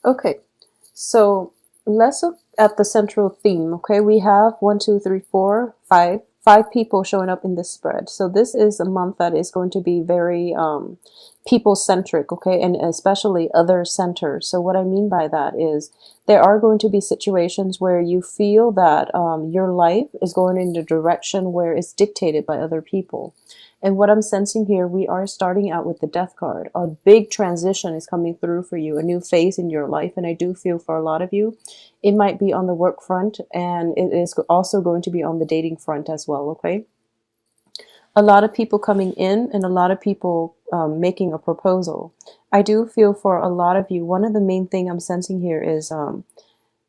Okay, so let's look at the central theme. Okay, we have one, two, three, four, five people showing up in this spread. So this is a month that is going to be very people centric. Okay, and especially other centered. So what I mean by that is there are going to be situations where you feel that your life is going in the direction where it's dictated by other people. And what I'm sensing here, we are starting out with the death card. A big transition is coming through for you, a new phase in your life. And I do feel for a lot of you, it might be on the work front and it is also going to be on the dating front as well, okay? A lot of people coming in and a lot of people making a proposal. I do feel for a lot of you, one of the main thing I'm sensing here is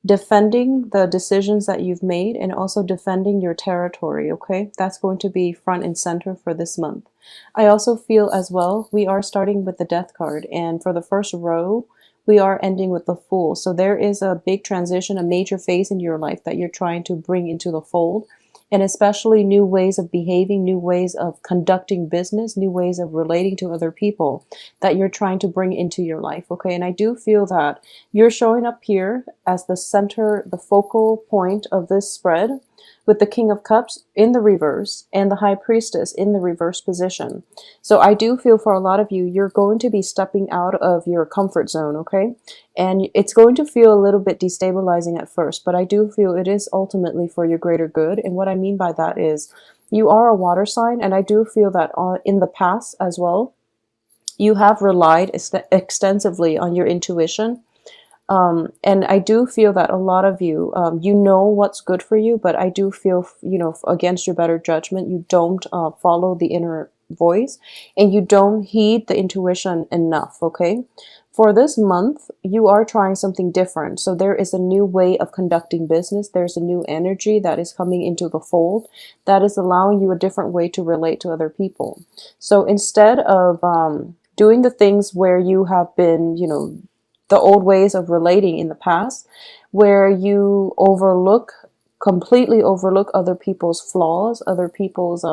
defending the decisions that you've made and also defending your territory, okay? That's going to be front and center for this month. I also feel as well, we are starting with the death card, and for the first row, we are ending with the Fool. So there is a big transition, a major phase in your life that you're trying to bring into the fold, and especially new ways of behaving, new ways of conducting business, new ways of relating to other people that you're trying to bring into your life, okay? And I do feel that you're showing up here as the center, the focal point of this spread with the King of Cups in the reverse and the High Priestess in the reverse position. So I do feel for a lot of you, you're going to be stepping out of your comfort zone, okay? And it's going to feel a little bit destabilizing at first, but I do feel it is ultimately for your greater good. And what I mean by that is you are a water sign, and I do feel that in the past as well, you have relied extensively on your intuition. And I do feel that a lot of you, you know what's good for you, but I do feel, you know, against your better judgment, you don't follow the inner voice and you don't heed the intuition enough, okay? For this month, you are trying something different. So there is a new way of conducting business. There's a new energy that is coming into the fold that is allowing you a different way to relate to other people. So instead of doing the things where you have been, you know, the old ways of relating in the past, where you completely overlook other people's flaws, other people's,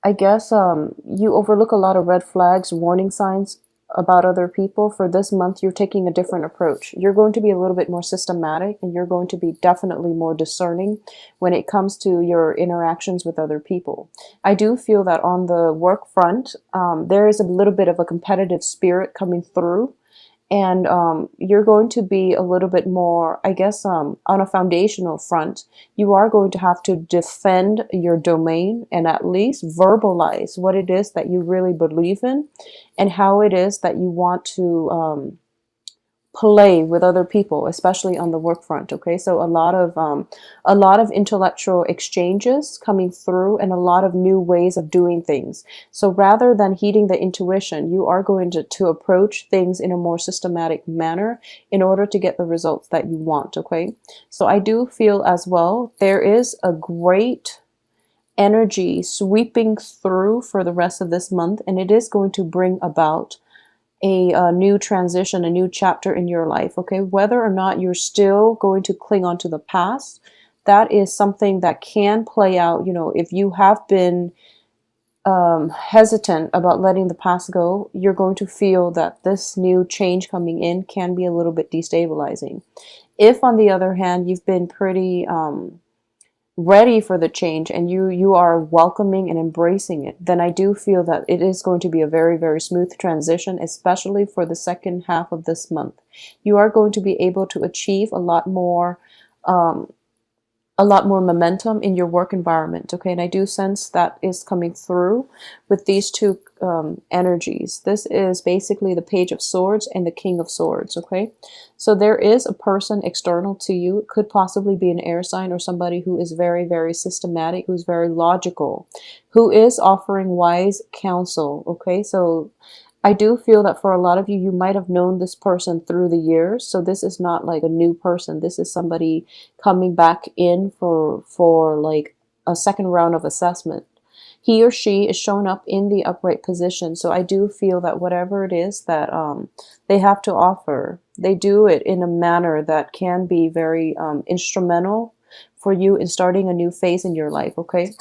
I guess, you overlook a lot of red flags, warning signs about other people. For this month, you're taking a different approach. You're going to be a little bit more systematic and you're going to be definitely more discerning when it comes to your interactions with other people. I do feel that on the work front, there is a little bit of a competitive spirit coming through, and you're going to be a little bit more, I guess, on a foundational front. You are going to have to defend your domain and at least verbalize what it is that you really believe in and how it is that you want to play with other people, especially on the work front. Okay, so a lot of intellectual exchanges coming through and a lot of new ways of doing things. So rather than heeding the intuition, you are going to approach things in a more systematic manner in order to get the results that you want. Okay, so I do feel as well there is a great energy sweeping through for the rest of this month, and it is going to bring about a new transition, a new chapter in your life, okay? Whether or not you're still going to cling on to the past, that is something that can play out. You know, if you have been hesitant about letting the past go, you're going to feel that this new change coming in can be a little bit destabilizing. If, on the other hand, you've been pretty ready for the change and you are welcoming and embracing it, then I do feel that it is going to be a very, very smooth transition, especially for the second half of this month. You are going to be able to achieve um, a lot more momentum in your work environment, okay? And I do sense that is coming through with these two energies. This is basically the Page of Swords and the King of Swords, okay? So there is a person external to you. It could possibly be an air sign or somebody who is very, very systematic, who's very logical, who is offering wise counsel, okay? So I do feel that for a lot of you, you might have known this person through the years. So this is not like a new person. This is somebody coming back in for like a second round of assessment. He or she is shown up in the upright position. So I do feel that whatever it is that they have to offer, they do it in a manner that can be very instrumental for you in starting a new phase in your life, okay?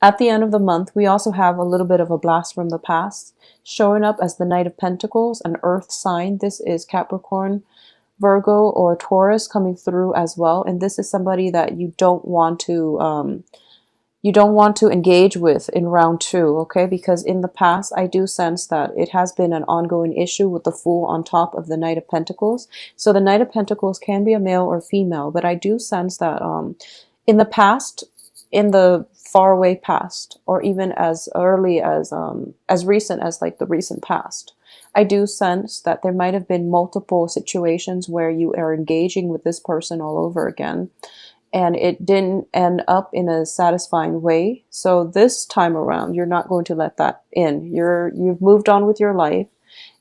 At the end of the month, we also have a little bit of a blast from the past. showing up as the Knight of Pentacles, an earth sign. This is Capricorn, Virgo, or Taurus coming through as well. And this is somebody that you don't want to engage with in round 2, okay? Because in the past, I do sense that it has been an ongoing issue with the Fool on top of the Knight of Pentacles. So the Knight of Pentacles can be a male or female, but I do sense that in the past, in the faraway past, or even as early as recent as like the recent past, I do sense that there might have been multiple situations where you are engaging with this person all over again, and it didn't end up in a satisfying way. So this time around, you're not going to let that in. You've moved on with your life,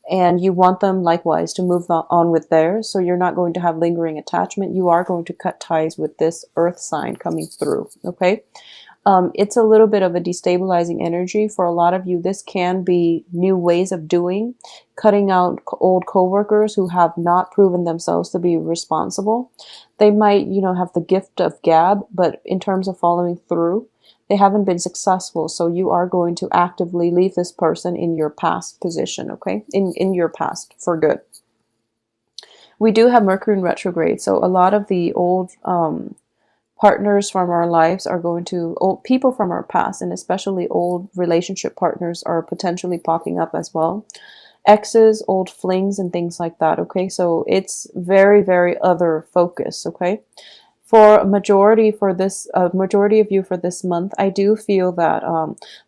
and you want them likewise to move on with theirs. So you're not going to have lingering attachment. You are going to cut ties with this earth sign coming through, okay? It's a little bit of a destabilizing energy for a lot of you. This can be new ways of doing, cutting out old coworkers who have not proven themselves to be responsible. They might, have the gift of gab, but in terms of following through, they haven't been successful. So you are going to actively leave this person in your past position, okay? In your past for good. We do have Mercury in retrograde, so a lot of the old partners from our lives are going to, old people from our past, and especially old relationship partners are potentially popping up as well. Exes, old flings, and things like that, okay? So it's very, very other focus, okay? For a majority of you for this month, I do feel that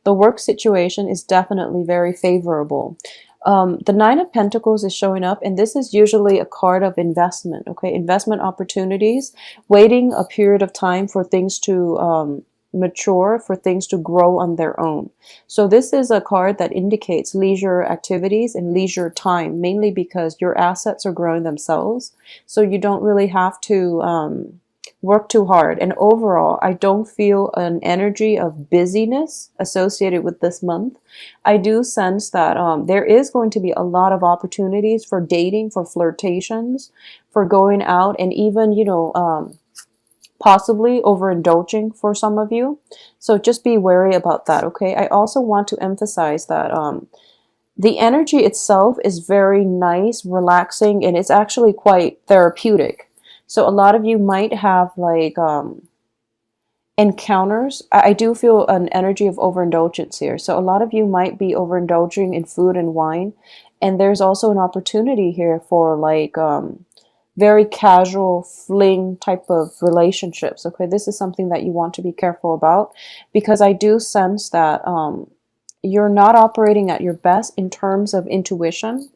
the work situation is definitely very favorable. The Nine of Pentacles is showing up, and this is usually a card of investment, okay? Investment opportunities, waiting a period of time for things to mature, for things to grow on their own. So this is a card that indicates leisure activities and leisure time, mainly because your assets are growing themselves. So you don't really have to work too hard. And overall, I don't feel an energy of busyness associated with this month. I do sense that there is going to be a lot of opportunities for dating, for flirtations, for going out, and even, possibly overindulging for some of you. So just be wary about that, okay? I also want to emphasize that the energy itself is very nice, relaxing, and it's actually quite therapeutic. So a lot of you might have like encounters. I do feel an energy of overindulgence here. So a lot of you might be overindulging in food and wine. And there's also an opportunity here for like very casual fling type of relationships. Okay, this is something that you want to be careful about, because I do sense that you're not operating at your best in terms of intuition.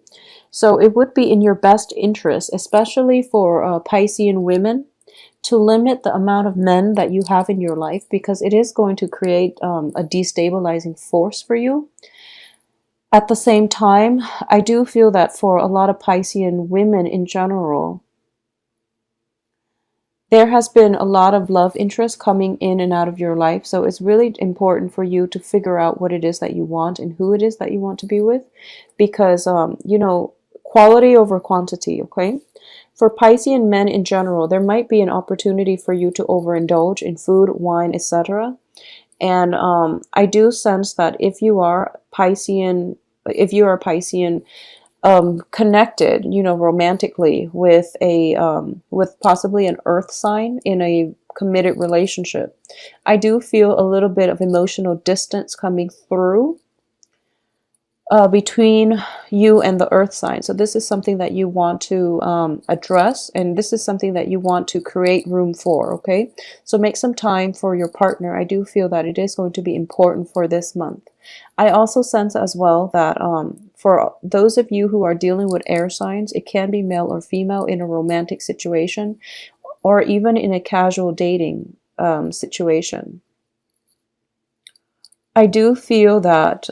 So it would be in your best interest, especially for Piscean women, to limit the amount of men that you have in your life, because it is going to create a destabilizing force for you. At the same time, I do feel that for a lot of Piscean women in general, there has been a lot of love interest coming in and out of your life. So it's really important for you to figure out what it is that you want and who it is that you want to be with, because, quality over quantity, okay? For Piscean men in general, there might be an opportunity for you to overindulge in food, wine, etc. And I do sense that if you are Piscean, connected, romantically with with possibly an earth sign in a committed relationship, I do feel a little bit of emotional distance coming through between you and the earth sign. So this is something that you want to address, and this is something that you want to create room for, okay? So make some time for your partner. I do feel that it is going to be important for this month. I also sense as well that for those of you who are dealing with air signs, it can be male or female in a romantic situation, or even in a casual dating situation. I do feel that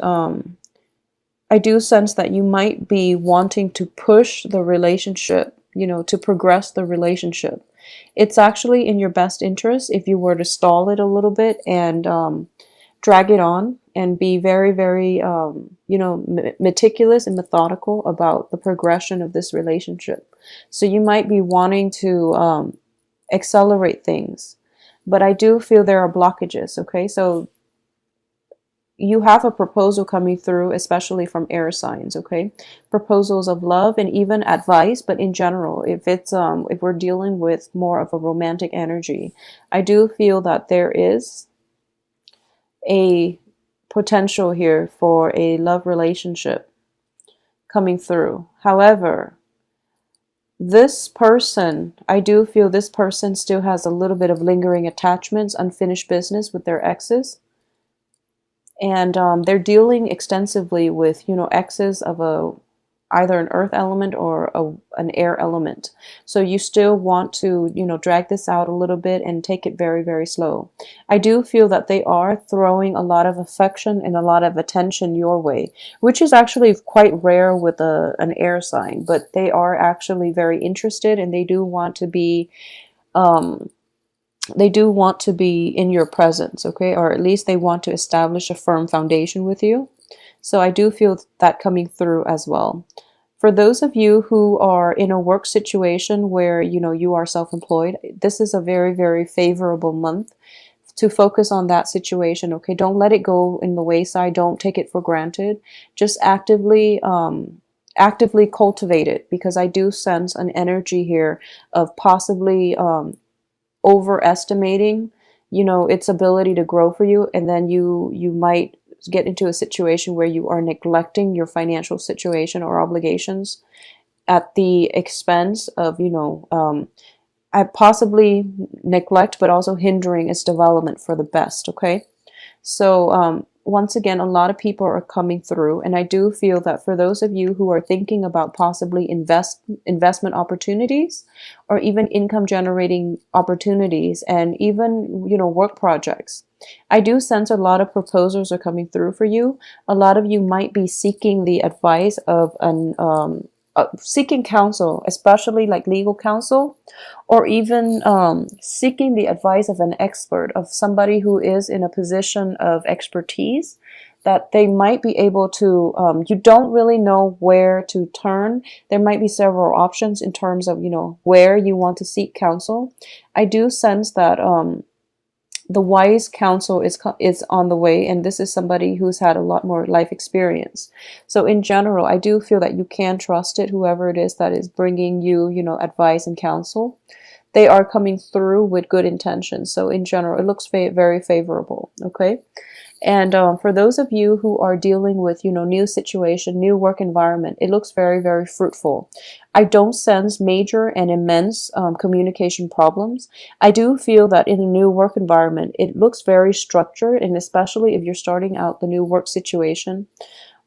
I do sense that you might be wanting to push the relationship, to progress the relationship. It's actually in your best interest if you were to stall it a little bit and drag it on and be very, very, meticulous and methodical about the progression of this relationship. So you might be wanting to accelerate things, but I do feel there are blockages, okay? So you have a proposal coming through, especially from air signs, okay? Proposals of love and even advice, but in general, if it's if we're dealing with more of a romantic energy, I do feel that there is a potential here for a love relationship coming through. However, this person, I do feel this person still has a little bit of lingering attachments, unfinished business with their exes. And they're dealing extensively with, you know, exes of a either an earth element or an air element. So you still want to, you know, drag this out a little bit and take it very, very slow. I do feel that they are throwing a lot of affection and a lot of attention your way, which is actually quite rare with an air sign, but they are actually very interested, and um, they do want to be in your presence, okay? Or at least they want to establish a firm foundation with you. So I do feel that coming through as well. For those of you who are in a work situation where, you know, you are self-employed, this is a very, very favorable month to focus on that situation, okay? Don't let it go in the wayside. Don't take it for granted. Just actively cultivate it, because I do sense an energy here of possibly overestimating, you know, its ability to grow for you, and then you might get into a situation where you are neglecting your financial situation or obligations at the expense of, you know, I possibly neglect, but also hindering its development for the best, okay? So once again, a lot of people are coming through, and I do feel that for those of you who are thinking about possibly investment opportunities, or even income generating opportunities, and even, you know, work projects, I do sense a lot of proposals are coming through for you. A lot of you might be seeking the advice of an seeking counsel, especially like legal counsel, or even seeking the advice of an expert, of somebody who is in a position of expertise, that they might be able to, you don't really know where to turn. There might be several options in terms of, you know, where you want to seek counsel. I do sense that the wise counsel is on the way, and this is somebody who's had a lot more life experience. So in general, I do feel that you can trust it, whoever it is that is bringing you, you know, advice and counsel. They are coming through with good intentions. So in general, it looks very favorable, okay? And for those of you who are dealing with, you know, new situation, new work environment, it looks very fruitful. I don't sense major and immense communication problems. I do feel that in a new work environment, it looks very structured, and especially if you're starting out the new work situation,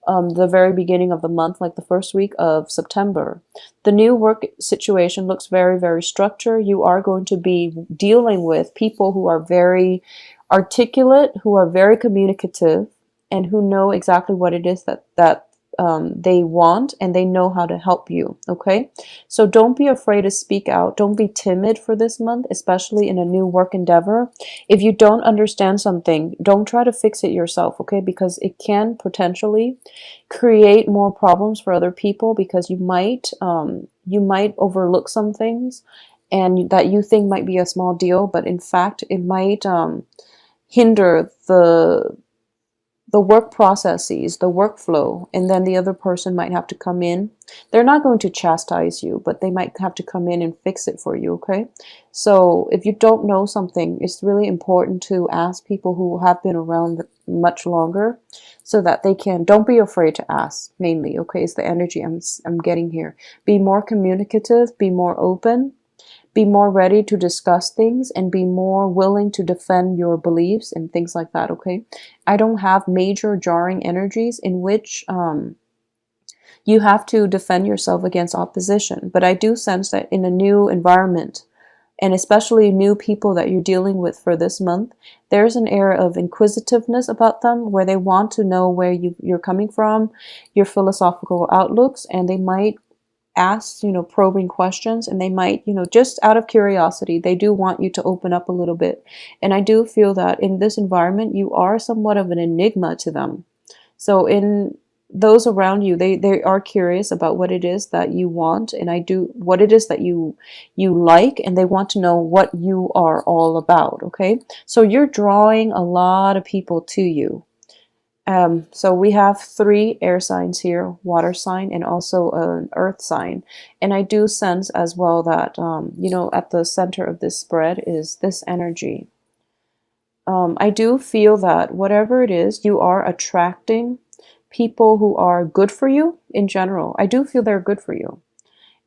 the very beginning of the month, like the first week of September. The new work situation looks very structured. You are going to be dealing with people who are very articulate, who are very communicative, and who know exactly what it is that they want, and they know how to help you, okay? So don't be afraid to speak out. Don't be timid for this month, especially in a new work endeavor. If you don't understand something, don't try to fix it yourself, okay? Because it can potentially create more problems for other people, because you might overlook some things, and that you think might be a small deal, but in fact it might hinder the work processes, the workflow, and then the other person might have to come in. They're not going to chastise you, but they might have to come in and fix it for you, okay? So if you don't know something, it's really important to ask people who have been around much longer, so that they can, don't be afraid to ask, mainly, okay? It's the energy I'm getting here. Be more communicative, be more open, be more ready to discuss things, and be more willing to defend your beliefs and things like that, okay? I don't have major jarring energies in which you have to defend yourself against opposition, but I do sense that in a new environment, and especially new people that you're dealing with for this month, there's an air of inquisitiveness about them, where they want to know where you're coming from, your philosophical outlooks, and they might ask, you know, probing questions, and they might, you know, just out of curiosity, they do want you to open up a little bit. And I do feel that in this environment, you are somewhat of an enigma to them. So in those around you, they are curious about what it is that you want, and what it is that you like, and they want to know what you are all about, okay? So you're drawing a lot of people to you. So we have three air signs here, water sign and also an earth sign. And I do sense as well that, you know, at the center of this spread is this energy. I do feel that whatever it is, you are attracting people who are good for you in general. I do feel they're good for you.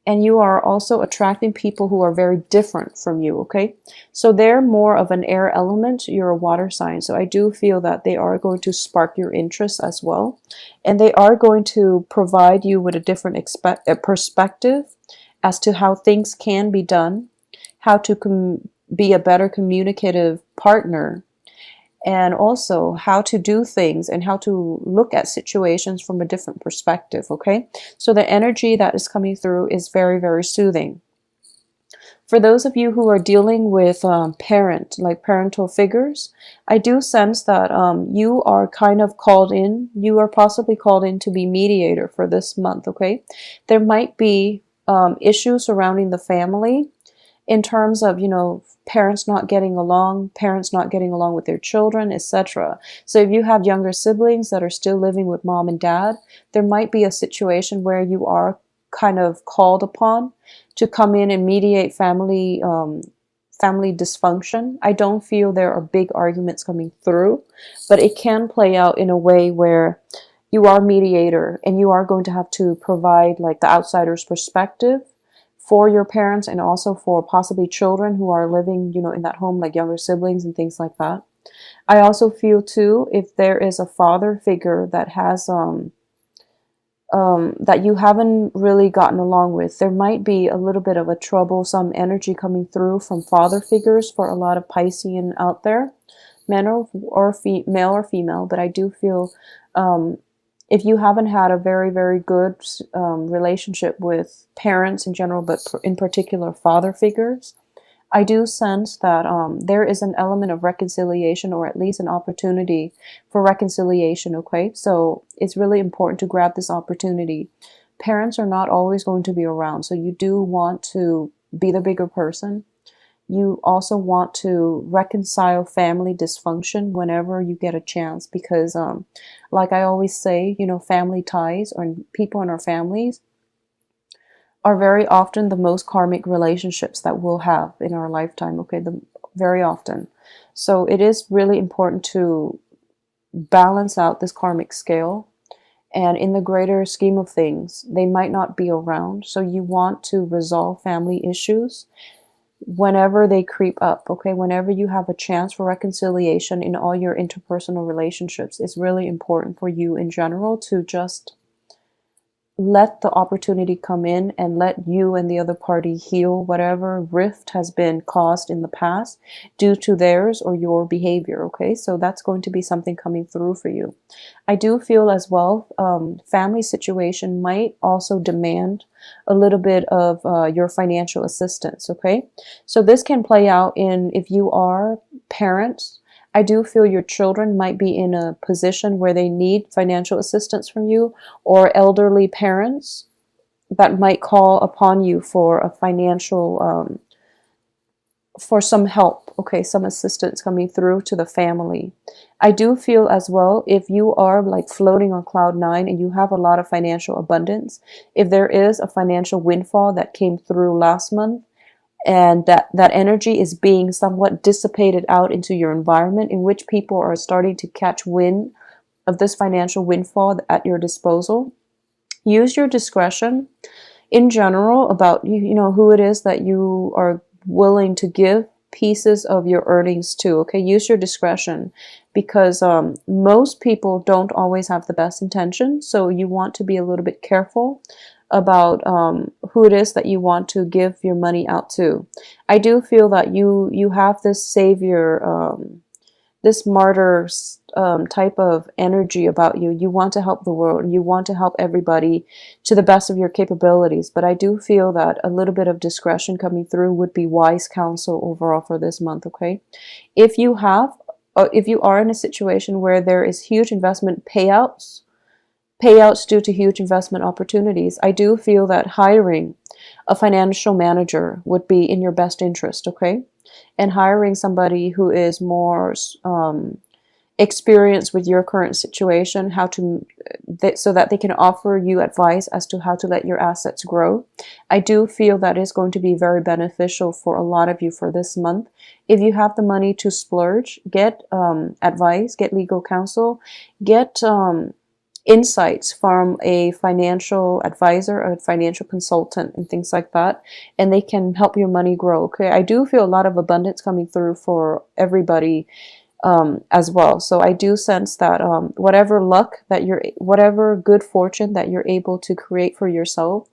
And you are also attracting people who are very different from you, okay? So they're more of an air element, you're a water sign. So I do feel that they are going to spark your interest as well. And they are going to provide you with a different perspective as to how things can be done, how to be a better communicative partner, and also how to do things and how to look at situations from a different perspective, okay? So the energy that is coming through is very, very soothing. For those of you who are dealing with like parental figures, I do sense that you are kind of called in, you are possibly called in to be mediator for this month, okay? There might be issues surrounding the family in terms of, you know, parents not getting along with their children, etc. So if you have younger siblings that are still living with mom and dad, there might be a situation where you are kind of called upon to come in and mediate family dysfunction. I don't feel there are big arguments coming through, but it can play out in a way where you are mediator and you are going to have to provide like the outsider's perspective for your parents and also for possibly children who are living, you know, in that home, like younger siblings and things like that. I also feel too, if there is a father figure that has that you haven't really gotten along with, there might be a little bit of a troublesome energy coming through from father figures for a lot of Piscean out there, male or female. But I do feel if you haven't had a very, very good relationship with parents in general, but in particular father figures, I do sense that there is an element of reconciliation, or at least an opportunity for reconciliation, okay? So it's really important to grab this opportunity. Parents are not always going to be around, so you do want to be the bigger person. You also want to reconcile family dysfunction whenever you get a chance, because like I always say, you know, family ties or people in our families are very often the most karmic relationships that we'll have in our lifetime, okay? Very often. So it is really important to balance out this karmic scale. And in the greater scheme of things, they might not be around. So you want to resolve family issues whenever they creep up, okay? Whenever you have a chance for reconciliation in all your interpersonal relationships, it's really important for you in general to just let the opportunity come in and let you and the other party heal whatever rift has been caused in the past due to theirs or your behavior, okay? So that's going to be something coming through for you. I do feel as well, family situation might also demand a little bit of your financial assistance, okay? So this can play out in, if you are parents, I do feel your children might be in a position where they need financial assistance from you, or elderly parents that might call upon you for a financial, for some help, okay, some assistance coming through to the family. I do feel as well, if you are like floating on cloud nine and you have a lot of financial abundance, if there is a financial windfall that came through last month, and that energy is being somewhat dissipated out into your environment, in which people are starting to catch wind of this financial windfall at your disposal. Use your discretion in general about you know who it is that you are willing to give pieces of your earnings to, okay? Use your discretion, because most people don't always have the best intentions, so you want to be a little bit careful about who it is that you want to give your money out to. I do feel that you have this savior, this martyr type of energy about you. You want to help the world. You want to help everybody to the best of your capabilities. But I do feel that a little bit of discretion coming through would be wise counsel overall for this month, okay? If you are in a situation where there is huge investment payouts due to huge investment opportunities, I do feel that hiring a financial manager would be in your best interest, okay? And hiring somebody who is more experience with your current situation, how to so that they can offer you advice as to how to let your assets grow. I do feel that is going to be very beneficial for a lot of you for this month. If you have the money to splurge, get advice, get legal counsel, get insights from a financial advisor, a financial consultant, and things like that, and they can help your money grow. Okay, I do feel a lot of abundance coming through for everybody as well. So I do sense that whatever luck that whatever good fortune that you're able to create for yourself,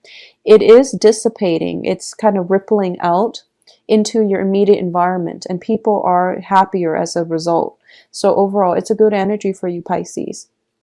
it is dissipating. It's kind of rippling out into your immediate environment, and people are happier as a result. So overall, it's a good energy for you, Pisces.